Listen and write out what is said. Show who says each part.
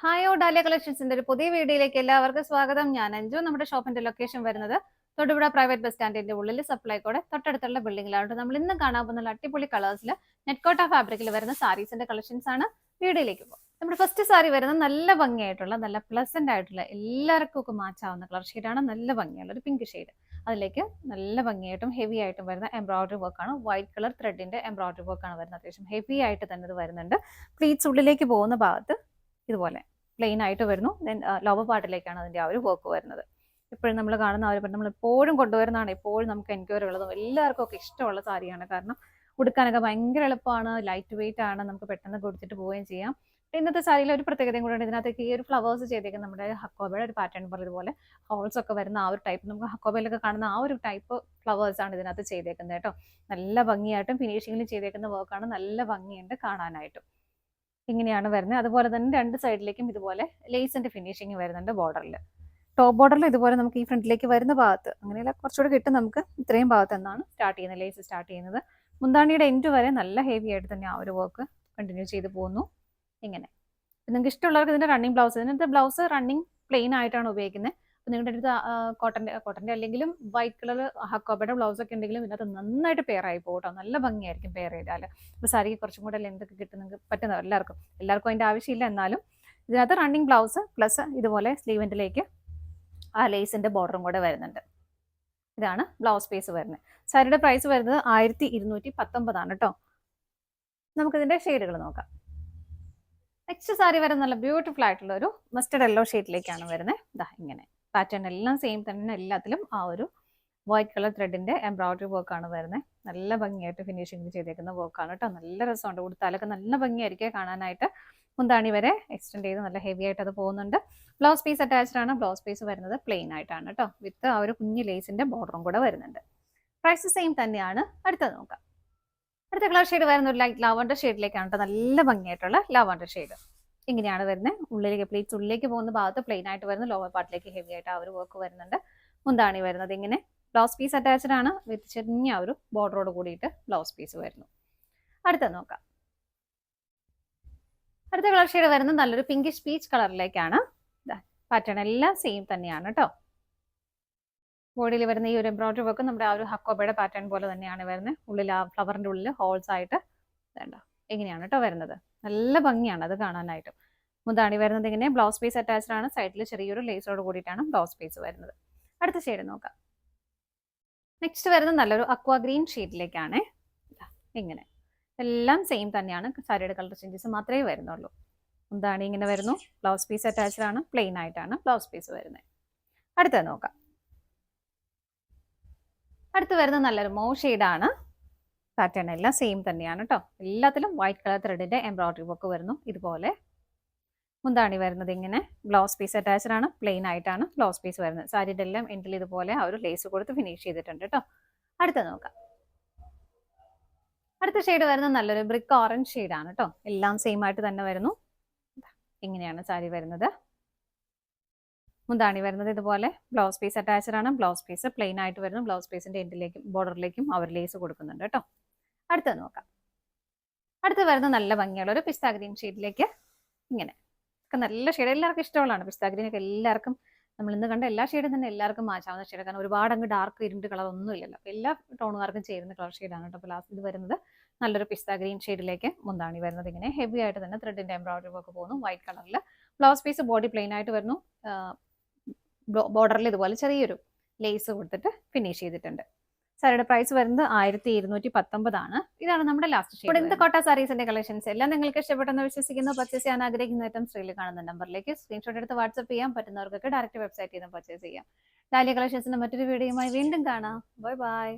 Speaker 1: Hi dahlia കളക്ഷൻസിന്റെ ഒരു പുതിയ വീഡിയോയിലേക്ക് എല്ലാവർക്കും സ്വാഗതം. ഞാൻ അഞ്ജു. നമ്മുടെ ഷോപ്പിന്റെ ലൊക്കേഷൻ വരുന്നത് തൊടുപുഴ പ്രൈവറ്റ് ബസ് സ്റ്റാൻഡിന്റെ ഉള്ളിൽ സപ്ലൈക്കോടെ തൊട്ടടുത്തുള്ള ബിൽഡിംഗിലാണ്. നമ്മൾ ഇന്ന് കാണാൻ പോകുന്ന അടിപൊളി കളേഴ്സിൽ നെറ്റ്കോട്ട ഫാബ്രിക്കിൽ വരുന്ന സാരീസിന്റെ കളക്ഷൻസ് ആണ്. വീഡിയോയിലേക്ക് പോകും. നമ്മുടെ ഫസ്റ്റ് സാരി വരുന്നത് നല്ല ഭംഗിയായിട്ടുള്ള നല്ല പ്ലസന്റ് ആയിട്ടുള്ള എല്ലാവർക്കും ഒക്കെ മാച്ചാവുന്ന കളർ ഷെയ്ഡാണ്. നല്ല ഭംഗിയുള്ള ഒരു പിങ്ക് ഷെയ്ഡ്. അതിലേക്ക് നല്ല ഭംഗിയായിട്ടും ഹെവി ആയിട്ടും വരുന്ന എംബ്രോയിഡറി വർക്കാണ്. വൈറ്റ് കളർ ത്രെഡിന്റെ എംബ്രോയിഡറി വർക്കാണ് വരുന്നത്. അത്യാവശ്യം ഹെവി ആയിട്ട് തന്നെ ഇത് വരുന്നുണ്ട്. പ്ലീറ്റ്സ് ഉള്ളിലേക്ക് പോകുന്ന ഭാഗത്ത് ഇതുപോലെ പ്ലെയിൻ ആയിട്ട് വരുന്നു. ദെൻ ലോവർ പാർട്ടിലേക്കാണ് അതിന്റെ ആ ഒരു വർക്ക് വരുന്നത്. ഇപ്പോഴും നമ്മൾ കാണുന്ന ആ ഒരു നമ്മൾ എപ്പോഴും കൊണ്ടുവരുന്നതാണ്. എപ്പോഴും നമുക്ക് എൻക്വയറി ഉള്ളതും എല്ലാവർക്കും ഒക്കെ ഇഷ്ടമുള്ള സാരിയാണ്. കാരണം ഉടുക്കാനൊക്കെ ഭയങ്കര എളുപ്പമാണ്, ലൈറ്റ് വെയിറ്റ് ആണ്, നമുക്ക് പെട്ടെന്ന് കൊടുത്തിട്ട് പോവുകയും ചെയ്യാം. ഇന്നത്തെ സാരിയിൽ ഒരു പ്രത്യേകതയും കൂടെ ഉണ്ട്. ഇതിനകത്തേക്ക് ഈ ഒരു ഫ്ലവേഴ്സ് ചെയ്തേക്കും നമ്മുടെ ഹക്കോബയുടെ ഒരു പാറ്റേൺ പോലെ ഇതുപോലെ ഹോൾസ് ഒക്കെ വരുന്ന ആ ഒരു ടൈപ്പ്, നമുക്ക് ഹക്കോബയിലൊക്കെ കാണുന്ന ആ ഒരു ടൈപ്പ് ഫ്ലവേഴ്സ് ആണ് ഇതിനകത്ത് ചെയ്തേക്കുന്നത് കേട്ടോ. നല്ല ഭംഗിയായിട്ടും ഫിനിഷിങ്ങിൽ ചെയ്തേക്കുന്ന വർക്കാണ്. നല്ല ഭംഗിയുണ്ട് കാണാനായിട്ടും. ഇങ്ങനെയാണ് വരുന്നത്. അതുപോലെ തന്നെ രണ്ട് സൈഡിലേക്കും ഇതുപോലെ ലേസിന്റെ ഫിനിഷിങ് വരുന്നുണ്ട്. ബോർഡറിൽ ടോപ്പ് ബോർഡറിൽ ഇതുപോലെ നമുക്ക് ഈ ഫ്രണ്ടിലേക്ക് വരുന്ന ഭാഗത്ത് അങ്ങനെയുള്ള കുറച്ചുകൂടി കിട്ടും. നമുക്ക് ഇത്രയും ഭാഗത്ത് നിന്നാണ് സ്റ്റാർട്ട് ചെയ്യുന്നത്, ലേസ് സ്റ്റാർട്ട് ചെയ്യുന്നത്. മുന്താണിയുടെ എൻഡ് വരെ നല്ല ഹെവി ആയിട്ട് തന്നെ ആ ഒരു വർക്ക് കണ്ടിന്യൂ ചെയ്ത് പോകുന്നു. ഇങ്ങനെ നിങ്ങൾക്ക് ഇഷ്ടമുള്ളവർക്ക് ഇതിന്റെ റണ്ണിങ് ബ്ലൗസ്, ഇതിനകത്ത് ബ്ലൗസ് റണ്ണിങ് പ്ലെയിൻ ആയിട്ടാണ് ഉപയോഗിക്കുന്നത്. അപ്പോൾ നിങ്ങളുടെ അടുത്ത് കോട്ടന്റെ അല്ലെങ്കിലും വൈറ്റ് കളർ ഹക്കോബയുടെ ബ്ലൗസ് ഒക്കെ ഉണ്ടെങ്കിലും ഇതിനകത്ത് നന്നായിട്ട് പെയർ ആയി പോകും. നല്ല ഭംഗിയായിരിക്കും പെയർ ചെയ്താൽ. ഇപ്പോൾ സാരിക്ക് കുറച്ചും കൂടെ ലെന്ത് ഒക്കെ കിട്ടും നിങ്ങൾക്ക് പറ്റുന്ന എല്ലാവർക്കും അതിന്റെ ആവശ്യമില്ല. എന്നാലും ഇതിനകത്ത് റണ്ണിങ് ബ്ലൗസ് പ്ലസ് ഇതുപോലെ സ്ലീവെന്റിലേക്ക് ആ ലേസിന്റെ ബോർഡറും കൂടെ വരുന്നുണ്ട്. ഇതാണ് ബ്ലൗസ് പീസ് വരുന്നത്. സാരിയുടെ പ്രൈസ് വരുന്നത് 1219 കേട്ടോ. നമുക്കിതിന്റെ ഷെയ്ഡുകൾ നോക്കാം. നെക്സ്റ്റ് സാരി വരുന്ന നല്ല ബ്യൂട്ടിഫുൾ ആയിട്ടുള്ള ഒരു മസ്റ്റർഡ് യെല്ലോ ഷെയ്ഡിലേക്കാണ് വരുന്നത്. ഇതാ ഇങ്ങനെ പാറ്റേൺ എല്ലാം സെയിം തന്നെ, എല്ലാത്തിലും ആ ഒരു വൈറ്റ് കളർ ത്രെഡിന്റെ എംബ്രോയിഡറി വർക്കാണ് വരുന്നത്. നല്ല ഭംഗിയായിട്ട് ഫിനിഷിംഗ് ചെയ്തേക്കുന്ന വർക്കാണ് കേട്ടോ. നല്ല രസമുണ്ട്, ഉടുത്താലൊക്കെ നല്ല ഭംഗിയായിരിക്കും കാണാനായിട്ട്. മുന്താണി വരെ എക്സ്റ്റെൻഡ് ചെയ്ത് നല്ല ഹെവി ആയിട്ട് അത് പോകുന്നുണ്ട്. ബ്ലൗസ് പീസ് അറ്റാച്ച്ഡ് ആണ്. ബ്ലൗസ് പീസ് വരുന്നത് പ്ലെയിൻ ആയിട്ടാണ് കേട്ടോ, വിത്ത് ആ ഒരു കുഞ്ഞു ലേസിന്റെ ബോർഡറും കൂടെ വരുന്നുണ്ട്. പ്രൈസ് സെയിം തന്നെയാണ്. അടുത്തത് നോക്കാം. അടുത്ത കളർ ഷെയ്ഡ് വരുന്ന ഒരു ലൈറ്റ് ലാവണ്ടർ ഷെയ്ഡിലേക്കാണ് കേട്ടോ. നല്ല ഭംഗിയായിട്ടുള്ള ലാവണ്ടർ ഷെയ്ഡ്. ഇങ്ങനെയാണ് വരുന്നത്. ഉള്ളിലേക്ക് പ്ലീറ്റ്സ് ഉള്ളിലേക്ക് പോകുന്ന ഭാഗത്ത് പ്ലെയിൻ ആയിട്ട് വരുന്നു. ലോവർ പാർട്ടിലേക്ക് ഹെവി ആയിട്ട് ആ ഒരു വർക്ക് വരുന്നുണ്ട്. മുന്താണി വരുന്നത് ഇങ്ങനെ ബ്ലൗസ് പീസ് അറ്റാച്ച്ഡ് ആണ്, വിത്ത് ചെറിയ ഒരു ബോർഡറോട് കൂടിയിട്ട് ബ്ലൗസ് പീസ് വരുന്നു. അടുത്തത് നോക്കാം. അടുത്ത കളർ ഷെയ്ഡ് വരുന്നത് നല്ലൊരു പിങ്കിഷ് പീച്ച് കളറിലേക്കാണ്. പാറ്റേൺ എല്ലാം സെയിം തന്നെയാണ് കേട്ടോ. ബോഡിയിൽ വരുന്ന ഈ ഒരു എംബ്രോയിഡറി വർക്ക് നമ്മുടെ ആ ഒരു ഹക്കോബയുടെ പാറ്റേൺ പോലെ തന്നെയാണ് വരുന്നത്. ഉള്ളിൽ ആ ഫ്ലവറിന്റെ ഉള്ളിൽ ഹോൾസ് ആയിട്ട് വേണ്ട ഇങ്ങനെയാണ് കേട്ടോ വരുന്നത്. നല്ല ഭംഗിയാണ് അത് കാണാനായിട്ട്. മുന്താണി വരുന്നത് ഇങ്ങനെ ബ്ലൗസ് പീസ് അറ്റാച്ച്ഡ് ആണ്. സൈഡിൽ ചെറിയൊരു ലേസോട് കൂടിയിട്ടാണ് ബ്ലൗസ് പീസ് വരുന്നത്. അടുത്ത ഷെയ്ഡ് നോക്കാം. നെക്സ്റ്റ് വരുന്നത് നല്ലൊരു അക്വാ ഗ്രീൻ ഷെയ്ഡിലേക്കാണ്. ഇങ്ങനെ എല്ലാം സെയിം തന്നെയാണ്. സാരിയുടെ കളർ ചേഞ്ചസ് മാത്രമേ വരുന്നുള്ളൂ. മുന്താണി ഇങ്ങനെ വരുന്നു. ബ്ലൗസ് പീസ് അറ്റാച്ച്ഡ് ആണ്. പ്ലെയിൻ ആയിട്ടാണ് ബ്ലൗസ് പീസ് വരുന്നത്. അടുത്തത് നോക്കാം. അടുത്ത് വരുന്നത് നല്ലൊരു മോ ഷെയ്ഡാണ്. പാറ്റേൺ എല്ലാം സെയിം തന്നെയാണ് കേട്ടോ. എല്ലാത്തിലും വൈറ്റ് കളർ ത്രെഡിന്റെ എംബ്രോയിഡറി വർക്ക് വരുന്നു. ഇതുപോലെ മുന്താണി വരുന്നത് ഇങ്ങനെ ബ്ലൗസ് പീസ് അറ്റാച്ച്ഡ് ആണ്. പ്ലെയിൻ ആയിട്ടാണ് ബ്ലൗസ് പീസ് വരുന്നത്. സാരിയുടെ എല്ലാം എൻഡിൽ ഇതുപോലെ ആ ഒരു ലേസ് കൊടുത്ത് ഫിനിഷ് ചെയ്തിട്ടുണ്ട് കേട്ടോ. അടുത്ത നോക്കാം. അടുത്ത ഷെയ്ഡ് വരുന്നത് നല്ലൊരു ബ്രിക്ക് ഓറഞ്ച് ഷെയ്ഡാണ് കേട്ടോ. എല്ലാം സെയിം ആയിട്ട് തന്നെ വരുന്നു. ഇങ്ങനെയാണ് സാരി വരുന്നത്. മുന്താണി വരുന്നത് ഇതുപോലെ ബ്ലൗസ് പീസ് അറ്റാച്ച്ഡ് ആണ്. ബ്ലൗസ് പീസ് പ്ലെയിൻ ആയിട്ട് വരുന്നു. ബ്ലൗസ് പീസിന്റെ എൻഡിലേക്കും ബോർഡറിലേക്കും അവർ ലേസ് കൊടുക്കുന്നുണ്ട് കേട്ടോ. അടുത്തത് നോക്കാം. അടുത്ത് വരുന്നത് നല്ല ഭംഗിയുള്ള ഒരു പിസ്ത ഗ്രീൻ ഷെയ്ഡിലേക്ക്. ഇങ്ങനെ ഒക്കെ നല്ല ഷെയ്ഡ്, എല്ലാവർക്കും ഇഷ്ടമുള്ളതാണ്. പിസ്ത ഗ്രീനൊക്കെ എല്ലാവർക്കും നമ്മൾ ഇന്ന് കണ്ട എല്ലാ ഷെയ്ഡും തന്നെ എല്ലാവർക്കും മാച്ചാവുന്ന ഷെയ്ഡ്. കാരണം ഒരുപാട് അങ്ങ് ഡാർക്ക് ഇരുണ്ട് കളർ ഒന്നും ഇല്ലല്ലോ. അപ്പോൾ എല്ലാ ടോണുകാർക്കും ചേരുന്ന കളർ ഷെയ്ഡാണ് കേട്ടോ. അപ്പോൾ ലാസ്റ്റ് ഇത് വരുന്നത് നല്ലൊരു പിസ്ത ഗ്രീൻ ഷെയ്ഡിലേക്ക്. മുന്താണി വരുന്നത് ഇങ്ങനെ ഹെവി ആയിട്ട് തന്നെ ത്രെഡിന്റെ എംബ്രോയിഡറി വർക്ക് പോകുന്നു. വൈറ്റ് കളറിൽ ബ്ലൗസ് പീസ് ബോഡി പ്ലെയിൻ ആയിട്ട് വരുന്നു. ബോർഡറിൽ ഇതുപോലെ ചെറിയൊരു ലേസ് കൊടുത്തിട്ട് ഫിനിഷ് ചെയ്തിട്ടുണ്ട്. സാരിയുടെ പ്രൈസ് വരുന്നത് 1219 ആണ്. ഇതാണ് നമ്മുടെ ലാസ്റ്റ് ഷെയ്ഡ്. ഇന്നത്തെ കോട്ട സാരീസിന്റെ കളക്ഷൻസ് എല്ലാം നിങ്ങൾക്ക് ഇഷ്ടപ്പെട്ടെന്ന് വിശ്വസിക്കുന്നു. പർച്ചേസ് ചെയ്യാൻ ആഗ്രഹിക്കുന്ന ഐറ്റം സ്ക്രീനിൽ കാണുന്ന നമ്പറിലേക്ക് സ്ക്രീൻഷോട്ട് എടുത്ത് വാട്സ്ആപ്പ് ചെയ്യാൻ പറ്റുന്നവർക്കൊക്കെ ഡയറക്റ്റ് വെബ്സൈറ്റിൽ നിന്ന് പർച്ചേസ് ചെയ്യാം. ഡാലിയ കളക്ഷൻസിന്റെ മറ്റൊരു വീഡിയോയുമായി വീണ്ടും കാണാം. Bye bye.